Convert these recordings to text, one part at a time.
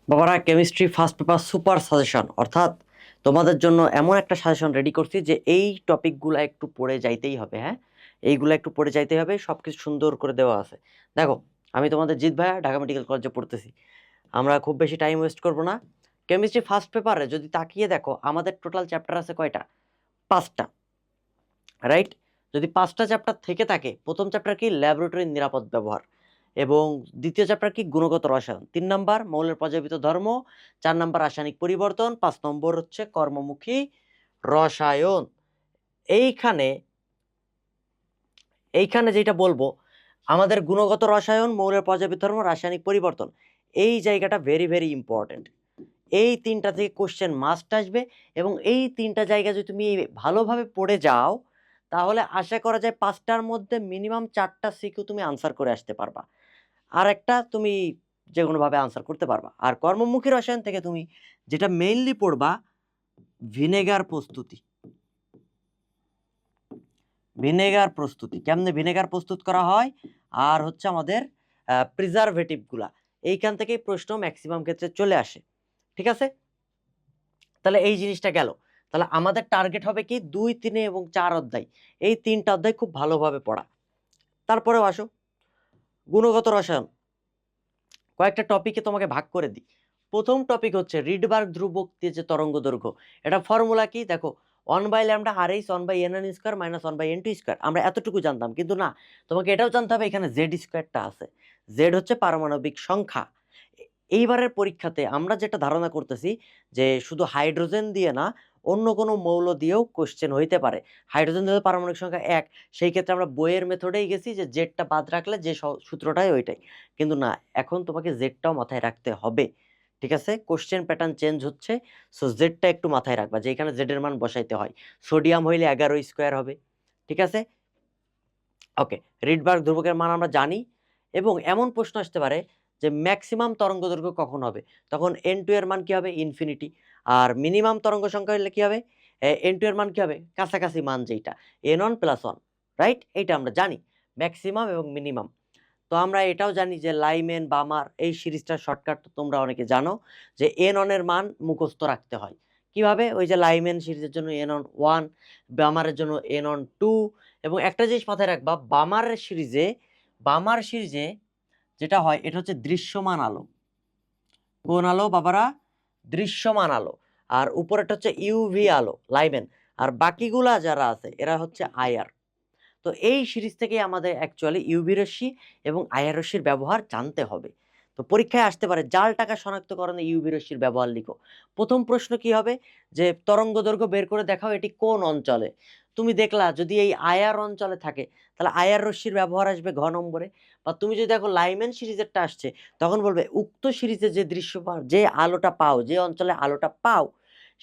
বাবারা, chemistry first paper super suggestion, অর্থাৎ তোমাদের জন্য এমন একটা সাজেশন রেডি করছি যে এই টপিকগুলো একটু পড়ে যাইতেই হবে। হ্যাঁ, এইগুলো একটু পড়ে যাইতেই হবে, সব কিছু সুন্দর করে দেওয়া আছে। দেখো, আমি তোমাদের জিৎ ভাইয়া ঢাকা মেডিকেল কলেজে পড়তেছি। আমরা খুব বেশি টাইম ওয়েস্ট করবো না। কেমিস্ট্রি ফার্স্ট পেপারে যদি তাকিয়ে দেখো, আমাদের টোটাল চ্যাপ্টার আছে কয়টা? 5টা, রাইট? যদি 5টা চ্যাপ্টার থেকে থাকে, প্রথম চ্যাপ্টার কি? ল্যাবরেটরির নিরাপদ ব্যবহার। এবং দ্বিতীয় চ্যাপ্টার কি? গুণগত রসায়ন। 3 নাম্বার মৌলের পর্যায়বৃত্ত ধর্ম। 4 নাম্বার রাসায়নিক পরিবর্তন। 5 নম্বর হচ্ছে কর্মমুখী রসায়ন। এইখানে এইখানে যেটা বলবো, আমাদের গুণগত রসায়ন, মৌলের পর্যায়বৃত্ত ধর্ম, রাসায়নিক পরিবর্তন, এই জায়গাটা ভেরি ভেরি ইম্পর্টেন্ট। এই 3টা থেকে কোশ্চেন মাস্ট আসবে। এবং এই 3টা জায়গা যদি তুমি ভালোভাবে পড়ে যাও, তাহলে আশা করা যায় 5টার মধ্যে মিনিমাম 4টা সিকিউ তুমি আনসার করে আসতে পারবা, আর একটা তুমি যে কোনোভাবে আনসার করতে পারবা। আর কর্মমুখী রসায়ন থেকে তুমি যেটা মেইনলি পড়বা, ভিনেগার প্রস্তুতি। ভিনেগার প্রস্তুতি, কেমনে ভিনেগার প্রস্তুত করা হয়, আর হচ্ছে আমাদের প্রিজারভেটিভগুলা, এইখান থেকেই প্রশ্ন ম্যাক্সিমাম ক্ষেত্রে চলে আসে। ঠিক আছে, তাহলে এই জিনিসটা গেল। তাহলে আমাদের টার্গেট হবে কি? 2, 3 এবং 4 অধ্যায়, এই 3টা অধ্যায় খুব ভালোভাবে পড়া। তারপরেও আসো, গুণগত রসায়ন কয়েকটা টপিকে তোমাকে ভাগ করে দিই। প্রথম টপিক হচ্ছে রিডবার্গ ধ্রুবক দিয়ে যে তরঙ্গ দৈর্ঘ্য। এটা ফর্মুলা কি? দেখো, 1/λ RH 1/nn square minus 1/n2 square. আমরা এতটুকু জানতাম, কিন্তু না, তোমাকে এটাও জানতে হবে এখানে জেড স্কোয়ারটা আছে। জেড হচ্ছে পারমাণবিক সংখ্যা। এইবারের পরীক্ষাতে আমরা যেটা ধারণা করতেছি যে শুধু হাইড্রোজেন দিয়ে না, অন্য কোনো মৌল দিয়েও কোশ্চেন হইতে পারে। হাইড্রোজেন দিয়ে পারমাণবিক সংখ্যা 1, সেই ক্ষেত্রে আমরা বইয়ের মেথডেই গেছি যে জেডটা বাদ রাখলে যে সূত্রটাই ওইটাই। কিন্তু না, এখন তোমাকে জেডটাও মাথায় রাখতে হবে। ঠিক আছে, কোশ্চেন প্যাটার্ন চেঞ্জ হচ্ছে, সো জেডটা একটু মাথায় রাখবা যে এখানে জেডের মান বসাইতে হয়। সোডিয়াম হইলে 11 স্কোয়ার হবে। ঠিক আছে, ওকে। রিডবার্গ ধ্রুবকের মান আমরা জানি। এবং এমন প্রশ্ন আসতে পারে যে ম্যাক্সিমাম তরঙ্গ দৈর্ঘ্য কখন হবে, তখন n2 এর মান কি হবে? ইনফিনিটি। আর মিনিমাম তরঙ্গ সংখ্যা হলে কি হবে? n2 এর মান কি হবে? কাছাকাছি মান যেটা, n1 + 1, রাইট? এইটা আমরা জানি, ম্যাক্সিমাম এবং মিনিমাম। তো আমরা এটাও জানি যে লাইমেন বামার এই সিরিজটার শর্টকাট তো তোমরা অনেকে জানো, যে n1 এর মান মুখস্থ রাখতে হয়। কিভাবে? ওই যে লাইমেন সিরিজের জন্য n1, বামারের জন্য n2। এবং একটা জিনিস মাথায় রাখবা, বামার সিরিজে যেটা হয়, এটা হচ্ছে দৃশ্যমান আলো। কোন আলো বাবারা? দৃশ্যমান আলো। আর উপরেটা হচ্ছে ইউভি আলো, লাইমেন। আর বাকিগুলা যারা আছে এরা হচ্ছে আইআর। তো এই সিরিজ থেকে আমাদের অ্যাকচুয়ালি ইউভি রশ্মি এবং আইআর রশ্মির ব্যবহার জানতে হবে। তো পরীক্ষায় আসতে পারে জাল টাকা শনাক্তকরণে ইউভি রশ্মির ব্যবহার লিখো। প্রথম প্রশ্ন কি হবে? যে তরঙ্গ দৈর্ঘ্য বের করে দেখাও এটি কোন অঞ্চলে। তুমি দেখলা যদি এই আইআর অঞ্চলে থাকে, তাহলে আইআর রশ্মির ব্যবহার আসবে ঘ নম্বরে। বা তুমি যদি দেখো লাইমেন সিরিজেরটা আসছে, তখন বলবে উক্ত সিরিজে যে দৃশ্য যে আলোটা পাও, যে অঞ্চলে আলোটা পাও,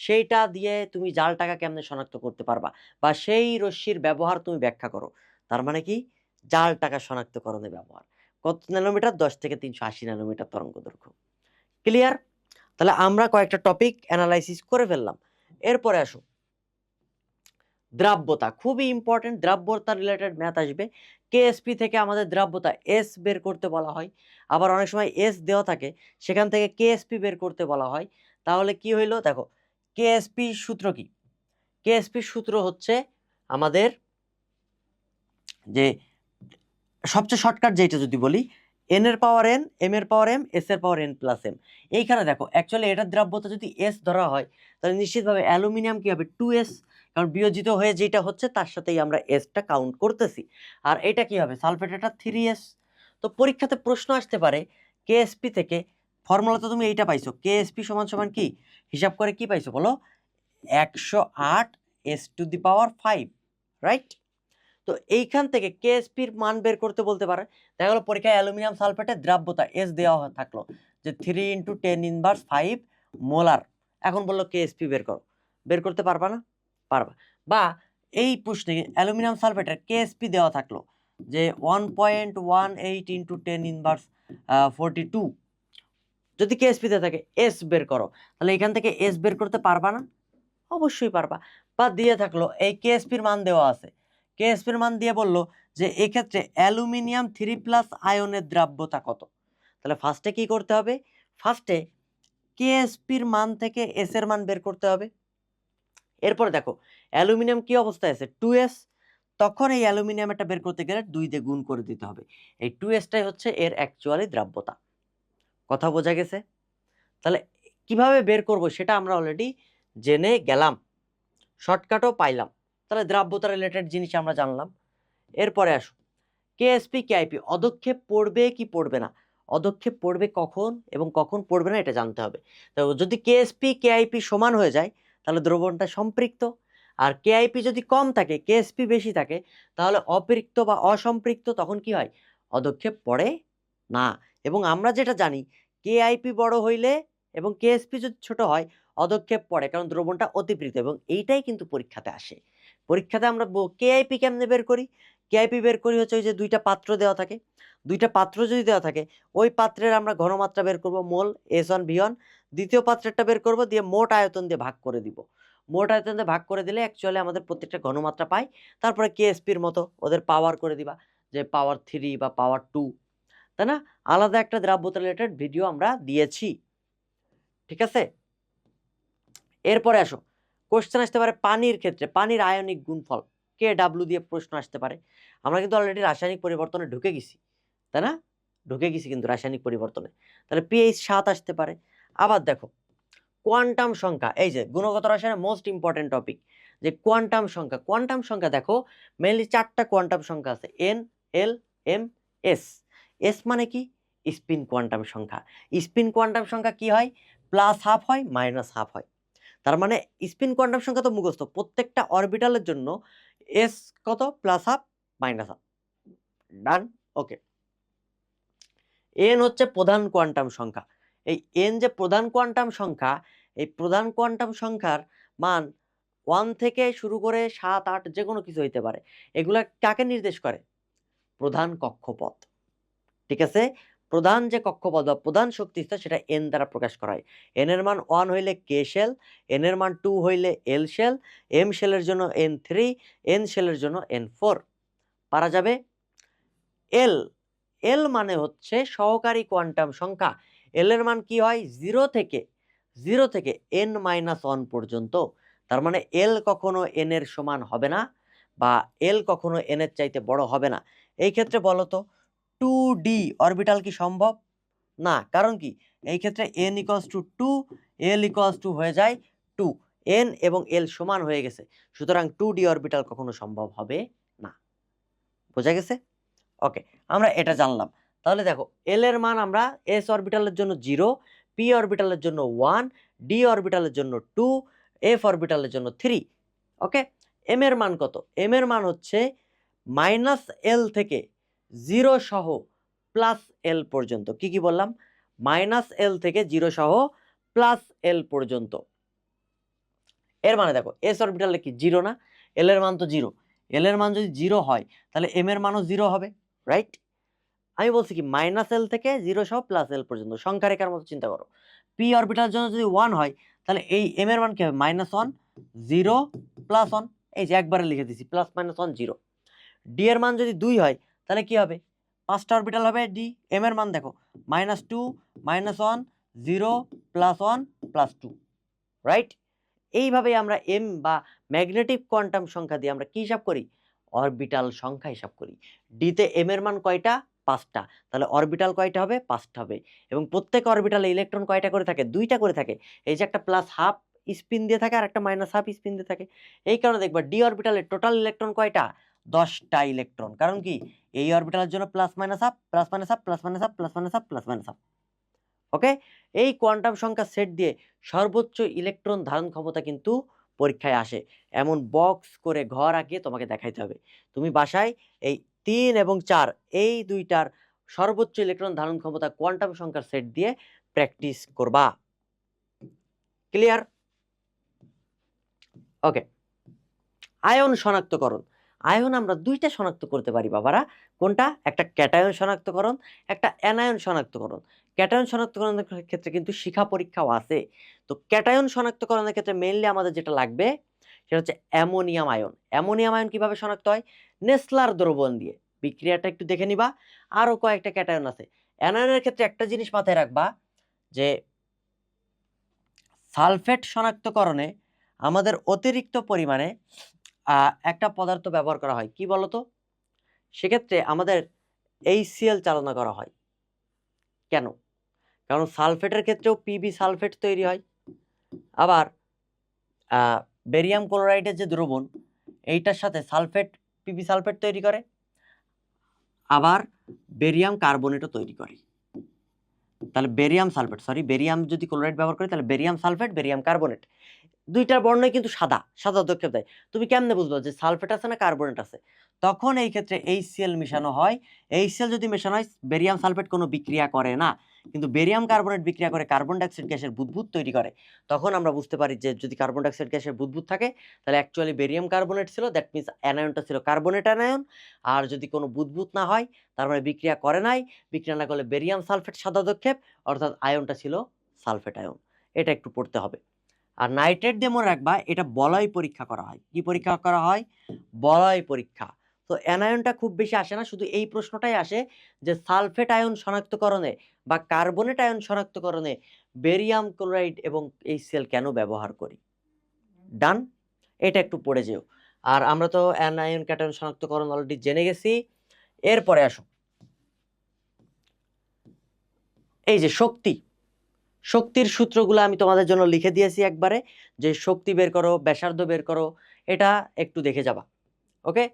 সেইটা দিয়ে তুমি জাল টাকা কেমনে শনাক্ত করতে পারবা, বা সেই রশ্মির ব্যবহার তুমি ব্যাখ্যা করো। তার মানে কি? জাল টাকা শনাক্তকরণে ব্যবহার। কত ন্যানোমিটার? 10 থেকে 380 ন্যানোমিটার তরঙ্গ দৈর্ঘ্য। ক্লিয়ার? তাহলে আমরা কয়েকটা টপিক অ্যানালাইসিস করে ফেললাম। এরপরে আসো, দ্রাব্যতা খুবই ইম্পর্টেন্ট। দ্রাব্যতা রিলেটেড ম্যাথ আসবে। কেএসপি থেকে আমাদের দ্রাব্যতা এস বের করতে বলা হয়। আবার অনেক সময় এস দেওয়া থাকে, সেখান থেকে কেএসপি বের করতে বলা হয়। তাহলে কি হইলো? দেখো, কেএসপি সূত্র কি? কেএসপি সূত্র হচ্ছে আমাদের যে সবচেয়ে শর্টকাট যেটা যদি বলি, এন এর পাওয়ার এন, এম এর পাওয়ার এম, এস এর পাওয়ার এন প্লাস এম। এইখানে দেখো, অ্যাকচুয়ালি এটার দ্রাব্যতা যদি এস ধরা হয়, তাহলে নিশ্চিতভাবে অ্যালুমিনিয়াম কি হবে? 2s, কারণ বিয়োজিত হয়ে যেটা হচ্ছে তার সাথেই আমরা এসটা কাউন্ট করতেছি। আর এটা কি হবে? সালফেট, এটা 3s। তো পরীক্ষাতে প্রশ্ন আসতে পারে কেএসপি থেকে, ফর্মুলা তো তুমি এইটা পাইছো, কেএসপি সমান সমান কি হিসাব করে কি পাইছো বলো? 108 s⁵, রাইট? তো এইখান থেকে কেএসপির মান বের করতে বলতে পারে। দেখা গেলো পরীক্ষায় অ্যালুমিনিয়াম সালফেটের দ্রাব্যতা এস দেওয়া থাকলো যে 3 × 10⁻⁵ মোলার। এখন বললো কেএসপি বের করো, বের করতে পারবা না? পারবা। বা এই প্রশ্নে অ্যালুমিনিয়াম সালফেটের কেএসপি দেওয়া থাকলো যে 1.18 × 10⁻42। যদি কেএসপি দেওয়া থাকে, এস বের করো, তাহলে এখান থেকে এস বের করতে পারবা না? অবশ্যই পারবা। বা দিয়ে থাকলো এই কেএসপির মান দেওয়া আছে, কেএসপির মান দিয়ে বললো যে এক্ষেত্রে অ্যালুমিনিয়াম 3+ আয়নের দ্রাব্যতা কত। তাহলে ফার্স্টে কি করতে হবে? ফার্স্টে কেএসপির মান থেকে এস এর মান বের করতে হবে। এরপরে দেখো অ্যালুমিনিয়াম কি অবস্থায় আছে 2s, তখন এই অ্যালুমিনিয়ামটা বের করতে গেলে 2 দিয়ে গুণ করে দিতে হবে। এই 2sটাই হচ্ছে এর অ্যাকচুয়ালি দ্রাব্যতা। কথা বোঝা গেছে? তাহলে কিভাবে বের করব সেটা আমরা অলরেডি জেনে গেলাম, শর্টকাটও পাইলাম। তাহলে দ্রাব্যতা রিলেটেড জিনিস আমরা জানলাম। এরপরে আসো কেএসপি কেআইপি অদক্ষেপ পড়বে কি পড়বে না, অদক্ষেপ পড়বে কখন এবং কখন পড়বে না এটা জানতে হবে। তো যদি কেএসপি কেআইপি সমান হয়ে যায় তাহলে দ্রবণটা সম্পৃক্ত, আর কেআইপি যদি কম থাকে কেএসপি বেশি থাকে তাহলে অপৃক্ত বা অসম্পৃক্ত, তখন কি হয় অদক্ষেপ পড়ে না। এবং আমরা যেটা জানি কেআইপি বড় হইলে এবং কেএসপি যদি ছোট হয় অদক্ষেপ পড়ে, কারণ দ্রবণটা অতিপৃত, এবং এইটাই কিন্তু পরীক্ষাতে আসে। পরীক্ষাতে আমরা কেআইপি কেমনে বের করি, কেআইপি বের করি হচ্ছে ওই যে দুইটা পাত্র দেওয়া থাকে, দুইটা পাত্র যদি দেওয়া থাকে ওই পাত্রের আমরা ঘনমাত্রা বের করব মোল S1 V1, দ্বিতীয় পাত্রেরটা বের করব দিয়ে মোট আয়তন দিয়ে ভাগ করে দিব। মোট আয়তন দিয়ে ভাগ করে দিলে অ্যাকচুয়ালি আমাদের প্রত্যেকটা ঘনমাত্রা পাই। তারপরে কেএসপির মতো ওদের পাওয়ার করে দিবা, যে পাওয়ার 3 বা পাওয়ার 2, তাই না? আলাদা একটা দ্রাব্যতা রিলেটেড ভিডিও আমরা দিয়েছি, ঠিক আছে? এরপরে আসো কোশ্চেন আসতে পারে পানির ক্ষেত্রে, পানির আয়নিক গুণফল KW দিয়ে প্রশ্ন আসতে পারে। আমরা কিন্তু অলরেডি রাসায়নিক পরিবর্তনে ঢুকে গেছি, তাই না? ঢুকে গেছি কিন্তু রাসায়নিক পরিবর্তনে। তাহলে pH 7 আসতে পারে। আবার দেখো কোয়ান্টাম সংখ্যা, এই যে গুণগত রসায়নের মোস্ট ইম্পর্টেন্ট টপিক, যে কোয়ান্টাম সংখ্যা। কোয়ান্টাম সংখ্যা দেখো মেইনলি 4টা কোয়ান্টাম সংখ্যা আছে, N, L, M, S। S মানে কি স্পিন কোয়ান্টাম সংখ্যা। স্পিন কোয়ান্টাম সংখ্যা কি হয় প্লাস হাফ হয় মাইনাস হাফ হয়। তার মানে স্পিন কোয়ান্টাম সংখ্যা তো মুখস্থ, প্রত্যেকটা অরবিটালের জন্য এস কত প্লাস হাফ মাইনাস হাফ। ডান, ওকে। এন হচ্ছে প্রধান কোয়ান্টাম সংখ্যা। এই এন যে প্রধান কোয়ান্টাম সংখ্যা, এই প্রধান কোয়ান্টাম সংখ্যার মান 1 থেকে শুরু করে 7, 8 যে কোনো কিছু হইতে পারে। এগুলা কাকে নির্দেশ করে? প্রধান কক্ষপথ, ঠিক আছে? প্রধান যে কক্ষপথ বা প্রধান শক্তিস্তর সেটা এন দ্বারা প্রকাশ করা হয়। এন এর মান 1 হইলে কে শেল, এন এর মান 2 হইলে এল শেল, এম শেলের জন্য N3, এন শেলের জন্য N4। পারা যাবে? এল, এল মানে হচ্ছে সহকারী কোয়ান্টাম সংখ্যা। এল এর মান কি হয় 0 থেকে n-1 পর্যন্ত। তার মানে এল কখনো এন এর সমান হবে না বা এল কখনো এন এর চাইতে বড় হবে না। এই ক্ষেত্রে বলো তো 2D অরবিটাল কি সম্ভব? না, কারণ কি এই ক্ষেত্রে n = 2, l = হয়ে যায় 2, n এবং l সমান হয়ে গেছে, সুতরাং 2D অরবিটাল কখনো সম্ভব হবে না। বোঝা গেছে? ওকে, আমরা এটা জানলাম। তাহলে দেখো এল এর মান আমরা এস অরবিটালের জন্য 0, পি অরবিটালের জন্য 1, ডি অরবিটালের জন্য 2, এফ অরবিটালের জন্য 3। ওকে, এম এর মান কত? এম এর মান হচ্ছে -L থেকে 0 সহ +L পর্যন্ত। কি কি বললাম? -L থেকে 0 সহ +L পর্যন্ত। এর মানে দেখো এস অরবিটালে কি 0 না? এল এর মান তো 0। এল এর মান যদি 0 হয় তাহলে এম এর মানও 0 হবে, রাইট? আমি বলছি কি -L থেকে 0 সহ +L পর্যন্ত সংখ্যা রেখার মতো চিন্তা করো। পি অরবিটালের জন্য যদি 1 হয় তাহলে এই এম এর মান কি হবে -1, 0, +1। এই যে একবারে লিখে দিছি +-1 0। ডি এর মান যদি 2 হয় তাহলে কি হবে? 5টা অরবিটাল হবে ডি। এম এর মান দেখো -2, -1, 0, +1, +2, রাইট? এইভাবে আমরা এম বা ম্যাগনেটিক কোয়ান্টাম সংখ্যা দিয়ে আমরা কি হিসাব করি? অরবিটাল সংখ্যা হিসাব করি। ডিতে এম এর মান কয়টা? 5টা। তাহলে অরবিটাল কয়টা হবে? 5টা হবে। এবং প্রত্যেক অরবিটালে ইলেকট্রন কয়টা করে থাকে? 2টা করে থাকে। এই যে একটা প্লাস হাফ স্পিন দিয়ে থাকে আর একটা মাইনাস হাফ স্পিন দিয়ে থাকে। এই কারণে দেখবা ডি অরবিটালে টোটাল ইলেকট্রন কয়টা? 10টা ইলেকট্রন। কারণ কি এই অরবিটালের জন্য plus minus half, plus minus half, plus minus half, plus minus half, plus minus half. Okay, এই কোয়ান্টাম সংখ্যা সেট দিয়ে সর্বোচ্চ ইলেকট্রন ধারণ ক্ষমতা কিন্তু পরীক্ষায় আসে। এমন বক্স করে ঘর আঁকিয়ে তোমাকে দেখাইতে হবে। তুমি বাসায় এই 3 এবং 4 এই দুইটার সর্বোচ্চ ইলেকট্রন ধারণ ক্ষমতা কোয়ান্টাম সংখ্যার সেট দিয়ে প্র্যাকটিস করবা। ক্লিয়ার? ওকে, আয়ন শনাক্তকরণ। আয়ন আমরা দুইটা শনাক্ত করতে পারি বাবারা। কোনটা? একটা ক্যাটায়ন শনাক্তকরণ, একটা অ্যানায়ন শনাক্তকরণ। ক্যাটায়ন শনাক্তকরণের ক্ষেত্রে কিন্তু শিখা পরীক্ষাও আছে। তো ক্যাটায়ন শনাক্তকরণের ক্ষেত্রে মেইনলি আমাদের যেটা লাগবে সেটা হচ্ছে অ্যামোনিয়াম আয়ন। অ্যামোনিয়াম আয়ন কিভাবে শনাক্ত হয়? নেসলার দ্রবণ দিয়ে। বিক্রিয়াটা একটু দেখে নিবা। আরও কয়েকটা ক্যাটায়ন আছে। অ্যানায়নের ক্ষেত্রে একটা জিনিস মাথায় রাখবা, যে সালফেট শনাক্তকরণে আমাদের অতিরিক্ত পরিমাণে একটা পদার্থ ব্যবহার করা হয়, কি বলতো? সেক্ষেত্রে আমাদের HCl চালনা করা হয়। কেন? কারণ সালফেটের ক্ষেত্রেও পিবি সালফেট তৈরি হয়। আবার বেরিয়াম ক্লোরাইডের যে দ্রবণ, এইটার সাথে সালফেট পিবি সালফেট তৈরি করে, আবার বেরিয়াম কার্বনেটও তৈরি করে। তাহলে বেরিয়াম সালফেট, বেরিয়াম যদি ক্লোরাইড ব্যবহার করি তাহলে বেরিয়াম সালফেট, বেরিয়াম কার্বনেট, দুইটার বর্ণই কিন্তু সাদা সাদা পদক্ষেপ দেয়। তুমি কেমনে বুঝবো যে সালফেট আছে না কার্বনেট আছে? তখন এই ক্ষেত্রে HCl মেশানো হয়। HCl যদি মেশানো হয়, বেরিয়াম সালফেট কোনো বিক্রিয়া করে না, কিন্তু বেরিয়াম কার্বনেট বিক্রিয়া করে কার্বন ডাইঅক্সাইড গ্যাসের বুদবুদ তৈরি করে। তখন আমরা বুঝতে পারি যে যদি কার্বন ডাইঅক্সাইড গ্যাসের বুদবুদ থাকে তাহলে অ্যাকচুয়ালি বেরিয়াম কার্বনেট ছিল, দ্যাট মিনস অ্যানায়নটা ছিল কার্বনেট অ্যানায়ন। আর যদি কোনো বুদবুদ না হয়, তার মানে বিক্রিয়া করে নাই, বিক্রিয়া না করলে বেরিয়াম সালফেট সাদা পদক্ষেপ, অর্থাৎ আয়নটা ছিল সালফেট আয়ন। এটা একটু পড়তে হবে। আর নাইট্রেট দিয়ে মনে রাখবা, এটা বলয় পরীক্ষা করা হয়। কি পরীক্ষা করা হয়? বলয় পরীক্ষা। তো অ্যানায়নটা খুব বেশি আসে না, শুধু এই প্রশ্নটাই আসে যে সালফেট আয়ন শনাক্তকরণে বা কার্বনেট আয়ন শনাক্তকরণে বেরিয়াম ক্লোরাইড এবং HCl কেন ব্যবহার করি। ডান? এটা একটু পড়ে যেও। আর আমরা তো অ্যানায়ন ক্যাটায়ন শনাক্তকরণ অলরেডি জেনে গেছি। এরপরে আসো, এই যে শক্তির সূত্রগুলো আমি তোমাদের জন্য লিখে দিয়েছি একবারে, যে শক্তি বের করো, ব্যাসার্ধ বের করো, এটা একটু দেখে যাবা। ওকে,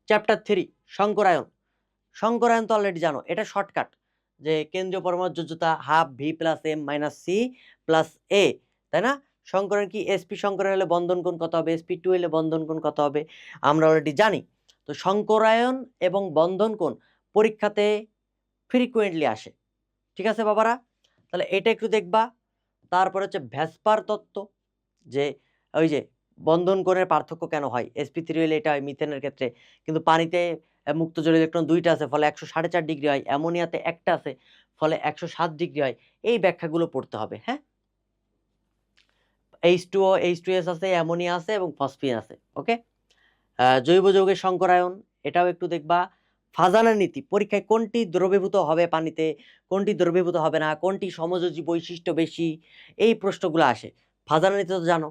চ্যাপ্টার 3 শঙ্করায়ন তো অলরেডি জানো, এটা শর্টকাট, যে কেন্দ্রীয় পরমাণু যোজ্যতা half V + M - C + A, তাই না? শঙ্করায়ন কি? sp শঙ্করায়ন হলে বন্ধন কোণ কত হবে, sp2 হলে বন্ধন কোণ কত হবে, আমরা অলরেডি জানি। তো শঙ্করায়ন এবং বন্ধন কোণ পরীক্ষাতে ফ্রিকুয়েন্টলি আসে, ঠিক আছে বাবারা? তাহলে এটা একটু দেখবা। তারপর হচ্ছে ভ্যাসপার তত্ত্ব, যে ওই যে বন্ধন কোণের পার্থক্য কেন হয়, sp3 হলে এটা হয় মিথেনের ক্ষেত্রে, কিন্তু পানিতে মুক্ত জল ইলেকট্রন দুইটা আছে ফলে 104.5 ডিগ্রি হয়, অ্যামোনিয়াতে একটা আছে ফলে 107 ডিগ্রি হয়। এই ব্যাখ্যাগুলো পড়তে হবে। হ্যাঁ, H2O H2S আছে, অ্যামোনিয়া আছে এবং ফসফিন আছে। ওকে, জৈব যৌগের শঙ্করায়ন, এটাও একটু দেখবা। ফাজানের নীতি, পরীক্ষায় কোনটি দ্রবীভূত হবে পানিতে, কোনটি দ্রবীভূত হবে না, কোনটি সমযোজী বৈশিষ্ট্য বেশি, এই প্রশ্নগুলো আসে। ফাজানের নীতি তো জানো,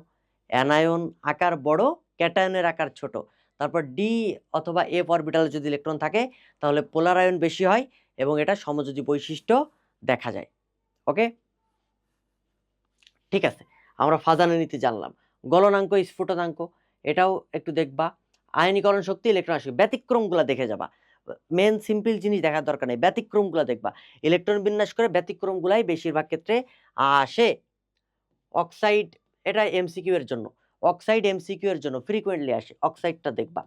অ্যানায়ন আকার বড়, ক্যাটায়নের আকার ছোট। তারপর ডি অথবা এফ অরবিটালে যদি ইলেকট্রন থাকে তাহলে পোলার আয়ন বেশি হয় এবং এটা সমযোজী বৈশিষ্ট্য দেখা যায়। ওকে, ঠিক আছে, আমরা ফাজানের নীতি জানলাম। গলনাঙ্ক, স্ফুটনাঙ্ক, এটাও একটু দেখবা। আয়নীকরণ শক্তি, ইলেকট্রন আসে, ব্যতিক্রমগুলো দেখে যাবা। মেন সিম্পল জিনিস দেখার দরকার নেই, ব্যতিক্রমগুলো দেখবা। ইলেকট্রন বিন্যাস করে ব্যতিক্রমগুলাই বেশিরভাগ ক্ষেত্রে আসে। অক্সাইড, এটা MCQ এর জন্য, অক্সাইড MCQ এর জন্য ফ্রিকুয়েন্টলি আসে, অক্সাইডটা দেখবা।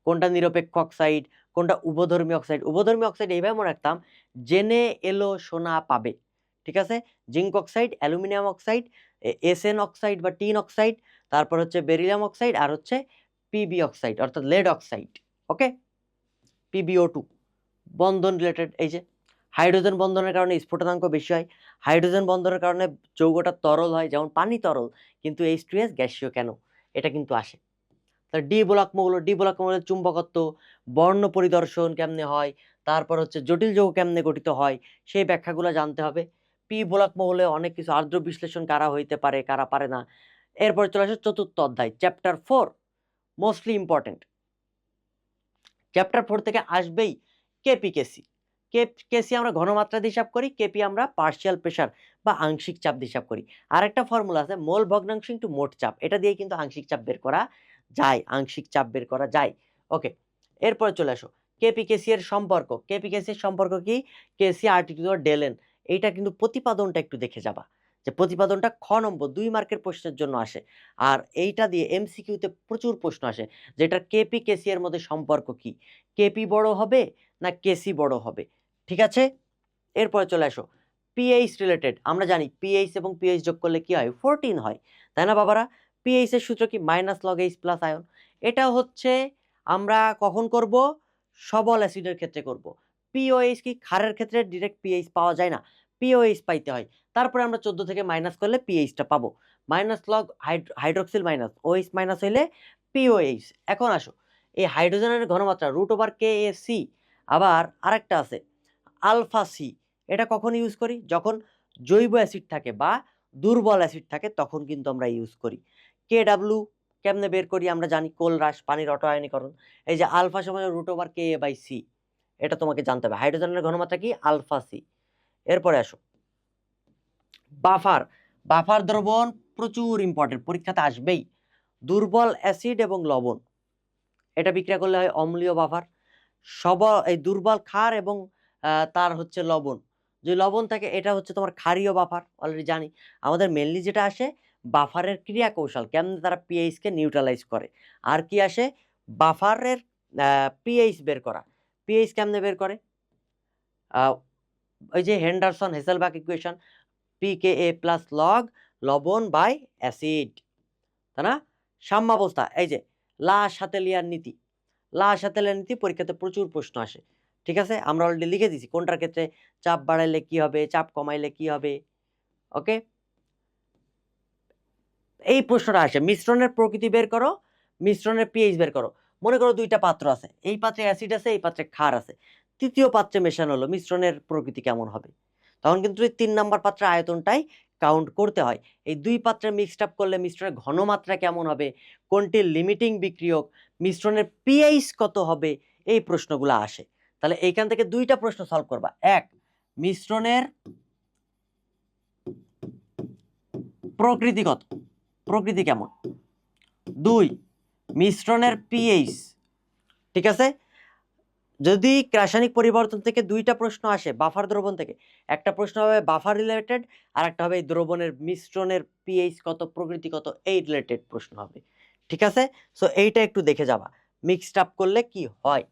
কোনটা নিরপেক্ষ অক্সাইড, কোনটা উভধর্মী অক্সাইড। উভধর্মী অক্সাইড এইভাবে মনে রাখতাম, জেনে এলো সোনা পাবে, ঠিক আছে? Zinc oxide, aluminium oxide, SN oxide বা টিন অক্সাইড, তারপর হচ্ছে বেরিলিয়াম অক্সাইড, আর হচ্ছে পিবি অক্সাইড অর্থাৎ লেড অক্সাইড। ওকে, PbO2 বন্ধন রিলেটেড, এই যে হাইড্রোজেন বন্ধনের কারণে স্ফুটনাঙ্ক বেশি হয়, হাইড্রোজেন বন্ধনের কারণে যৌগটা তরল হয়, যেমন পানি তরল কিন্তু H2S গ্যাসীয় কেন, এটা কিন্তু আসে। ডি ব্লক মৌলের চুম্বকত্ব, বর্ণ পরিদর্শন কেমনে হয়, তারপর হচ্ছে জটিল যৌগ কেমনে গঠিত হয়, সেই ব্যাখ্যাগুলো জানতে হবে। পি ব্লক মৌলে অনেক কিছু, আর্দ্র বিশ্লেষণ কারা হইতে পারে কারা পারে না। এরপর চলে আসে চতুর্থ অধ্যায়, চ্যাপ্টার 4, মোস্টলি ইম্পর্টেন্ট। চ্যাপ্টার 4 থেকে আসবেই কেপি কেসি। কেসি আমরা ঘনমাত্রা দিয়ে হিসাব করি, কেপি আমরা পার্শিয়াল প্রেসার বা আংশিক চাপ দিয়ে হিসাব করি। আর একটা ফর্মুলা আছে, মোল ভগ্নাংশ ইনটু মোট চাপ, এটা দিয়ে কিন্তু আংশিক চাপ বের করা যায়, আংশিক চাপ বের করা যায়। ওকে, এরপরে চলে আসো কেপি কেসি এর সম্পর্ক। কেপি কেসি এর সম্পর্ক কি? কেসি RT টু দি ডেলেন। এইটা কিন্তু প্রতিপাদনটা একটু দেখে যাবা, যে প্রতিপাদনটা খ নম্বর 2 মার্কের প্রশ্নের জন্য আসে। আর এইটা দিয়ে MCQতে প্রচুর প্রশ্ন আসে, যেটা কেপি কেসি এর মধ্যে সম্পর্ক কি, কেপি বড় হবে না কেসি বড় হবে, ঠিক আছে? এরপরে চলে আসো পিএইচ রিলেটেড। আমরা জানি পিএইচ এবং পিএইচ যোগ করলে কি হয়, 14 হয়, তাই না বাবারা? পিএইচ এর সূত্র কি? -log H plus ion. এটা হচ্ছে আমরা কখন করব? সবল অ্যাসিডের ক্ষেত্রে করব। পিওএইচ কি? ক্ষারের ক্ষেত্রে ডিরেক্ট পিএইচ পাওয়া যায় না, পিওএইচ পাইতে হয়। তারপরে আমরা 14 থেকে মাইনাস করলে পিএইচটা পাবো। -log hydroxyl minus OH minus হইলে পিওএইচ। এখন আসো এই হাইড্রোজেনের ঘনমাত্রা √KAC, আবার আরেকটা আছে আলফা সি। এটা কখন ইউজ করি? যখন জৈব অ্যাসিড থাকে বা দুর্বল অ্যাসিড থাকে তখন কিন্তু আমরা ইউজ করি। KW কেমনে বের করি আমরা জানি, কোল হ্রাস, পানির অটো আয়নীকরণ। এই যে আলফা সমান √KA/C, এটা তোমাকে জানতে হবে। হাইড্রোজেনের ঘনমাত্রা কি? Alpha C. এরপরে আসো বাফার। বাফার দ্রবণ প্রচুর ইম্পর্টেন্ট, পরীক্ষাতে আসবেই। দুর্বল অ্যাসিড এবং লবণ এটা বিক্রিয়া করলে হয় অম্লীয় বাফার। এই দুর্বল ক্ষার এবং তার হচ্ছে লবণ, যে লবণ থাকে এটা হচ্ছে তোমার ক্ষারীয় বাফার, অলরেডি জানি। আমাদের মেনলি যেটা আসে বাফারের ক্রিয়া কৌশল, কেমনে তারা পিএইচকে নিউট্রালাইজ করে। আর কি আসে? বাফারের পিএইচ বের করা। পিএইচ কেমনে বের করে? ওই যে Henderson Hasselbalch equation, pKa plus log লবণ বাই অ্যাসিড, তাই না? সাম্যাবস্থা, এই যে লা শাতেলিয়ার নীতি। লা শাতেলিয়ার নীতি পরীক্ষাতে প্রচুর প্রশ্ন আসে, ঠিক আছে? আমরা অলরেডি লিখে দিছি কোনটার ক্ষেত্রে চাপ বাড়াইলে কি হবে, চাপ কমাইলে কি হবে। ওকে, এই প্রশ্নটা আসে। মিশ্রণের প্রকৃতি বের করো, মিশ্রণের পিএইচ বের করো। মনে করো দুইটা পাত্র আছে, এই পাত্রে অ্যাসিড আছে, এই পাত্রে ক্ষার আছে, তৃতীয় পাত্রে মেশানো হলো, মিশ্রণের প্রকৃতি কেমন হবে? তখন কিন্তু এই 3 নাম্বার পাত্রের আয়তনটাই কাউন্ট করতে হয়। এই দুই পাত্রে মিক্সড আপ করলে মিশ্রণের ঘনমাত্রা কেমন হবে, কোনটি লিমিটিং বিক্রিয়ক, মিশ্রণের পিএইচ কত হবে, এই প্রশ্নগুলো আসে। তাহলে এইখান থেকে দুইটা প্রশ্ন সলভ করবা। এক, মিশ্রণের প্রকৃতি কত, প্রকৃতি কেমন। দুই, মিশ্রণের পিএইচ, ঠিক আছে? যদি রাসায়নিক পরিবর্তন থেকে দুইটা প্রশ্ন আসে বাফার দ্রবণ থেকে, একটা প্রশ্ন হবে বাফার রিলেটেড, আর একটা হবে এই দ্রবণের মিশ্রণের পিএইচ কত, প্রকৃতি কত, এই রিলেটেড প্রশ্ন হবে, ঠিক আছে? সো এইটা একটু দেখে যাবা মিক্সড আপ করলে কি হয়।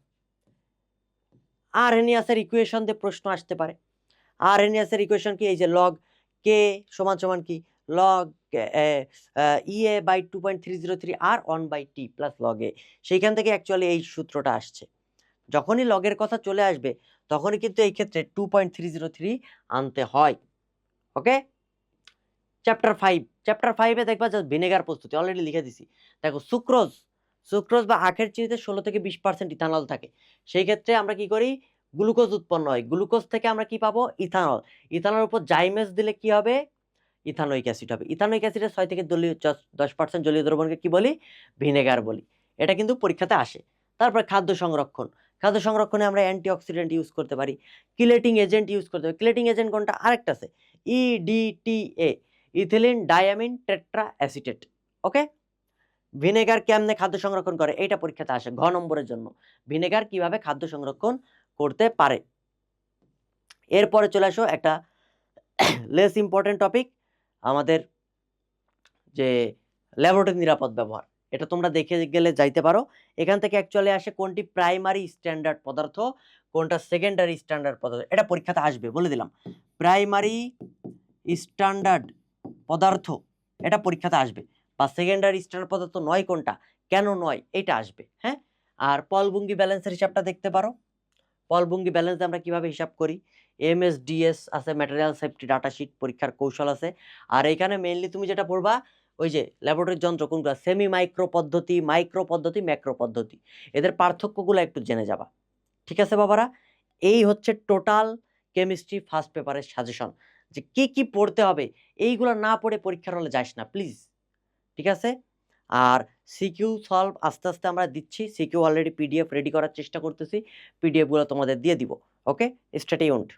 আরহেনিয়াসের ইকুয়েশন দিয়ে প্রশ্ন আসতে পারে। আরহেনিয়াসের ইকুয়েশন কি? এই যে লগ কে সমান সমান কি, লগ EA/2.303 আর 1/T প্লাস লগ এ। সেইখান থেকে অ্যাকচুয়ালি এই সূত্রটা আসছে। যখনই লগের কথা চলে আসবে তখনই কিন্তু এই ক্ষেত্রে 2.303 আনতে হয়। ওকে, চ্যাপ্টার 5, চ্যাপ্টার 5 এ দেখবা যে ভিনেগার প্রস্তুতি অলরেডি লিখে দিছি। দেখো সুক্রোজ, সুক্রোজ বা আখের চিনিতে 16 থেকে 20% ইথানল থাকে। সেই ক্ষেত্রে আমরা কি করি? গ্লুকোজ উৎপন্ন হয়, গ্লুকোজ থেকে আমরা কি পাবো? ইথানল। ইথানলের উপর জাইমেস দিলে কি হবে? ইথানোয়িক অ্যাসিড হবে। ইথানোয়িক অ্যাসিডের 6 থেকে 10% জলীয় দ্রবণকে কি বলি? ভিনেগার বলি। এটা কিন্তু পরীক্ষাতে আসে। তারপর খাদ্য সংরক্ষণ, খাদ্য সংরক্ষণে আমরা অ্যান্টিঅক্সিডেন্ট ইউজ করতে পারি, কিলেটিং এজেন্ট ইউজ করতে পারি। কিলেটিং এজেন্ট কোনটা? আরেকটা আছে EDTA, ethylene diamine tetra acetate. Okay, vinegar কেমনে খাদ্য সংরক্ষণ করে এইটা পরীক্ষাতে আসে ঘ নম্বরের জন্য। ভিনেগার কিভাবে খাদ্য সংরক্ষণ করতে পারে। এরপরে চলে আসো একটা লেস ইম্পর্টেন্ট টপিক, আমাদের যে ল্যাবরেটরি নিরাপদ ব্যবহার। এটা তোমরা দেখে গেলে যাইতে পারো। এখান থেকে অ্যাকচুয়ালি আসে কোনটি প্রাইমারি স্ট্যান্ডার্ড পদার্থ, কোনটা সেকেন্ডারি স্ট্যান্ডার্ড পদার্থ, এটা পরীক্ষাতে আসবে, বলে দিলাম। প্রাইমারি স্ট্যান্ডার্ড পদার্থ এটা পরীক্ষাতে আসবে, বা সেকেন্ডারি স্ট্যান্ডার্ড পদার্থ নয় কোনটা, কেন নয়, এটা আসবে। হ্যাঁ, আর পলভঙ্গি ব্যালেন্সের হিসাবটা দেখতে পারো। পলভঙ্গি ব্যালেন্স আমরা কিভাবে হিসাব করি? MSDS আছে, ম্যাটেরিয়াল সেফটি ডাটা শিট, পরীক্ষার কৌশল আছে। আর এখানে মেইনলি তুমি যেটা পড়বা ওই যে ল্যাবরেটরির যন্ত্র কোনগুলো, সেমি মাইক্রো পদ্ধতি, মাইক্রো পদ্ধতি, ম্যাক্রো পদ্ধতি, এদের পার্থক্যগুলো একটু জেনে যাবা, ঠিক আছে বাবারা? এই হচ্ছে টোটাল কেমিস্ট্রি ফার্স্ট পেপারের সাজেশন, যে কি কি পড়তে হবে। এইগুলো না পড়ে পরীক্ষার হলে যাস না প্লিজ, ঠিক আছে? আর সিকিউ সলভ আস্তে আস্তে আমরা দিচ্ছি, সিকিউ অলরেডি PDF রেডি করার চেষ্টা করতেছি, পিডিএফগুলো তোমাদের দিয়ে দিব। ওকে, স্টে টিউনড।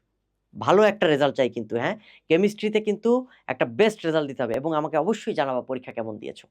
ভালো একটা রেজাল্ট চাই কিন্তু, হ্যাঁ, কেমিস্ট্রিতে কিন্তু একটা বেস্ট রেজাল্ট দিতে হবে, এবং আমাকে অবশ্যই জানাবা পরীক্ষা কেমন দিয়েছো।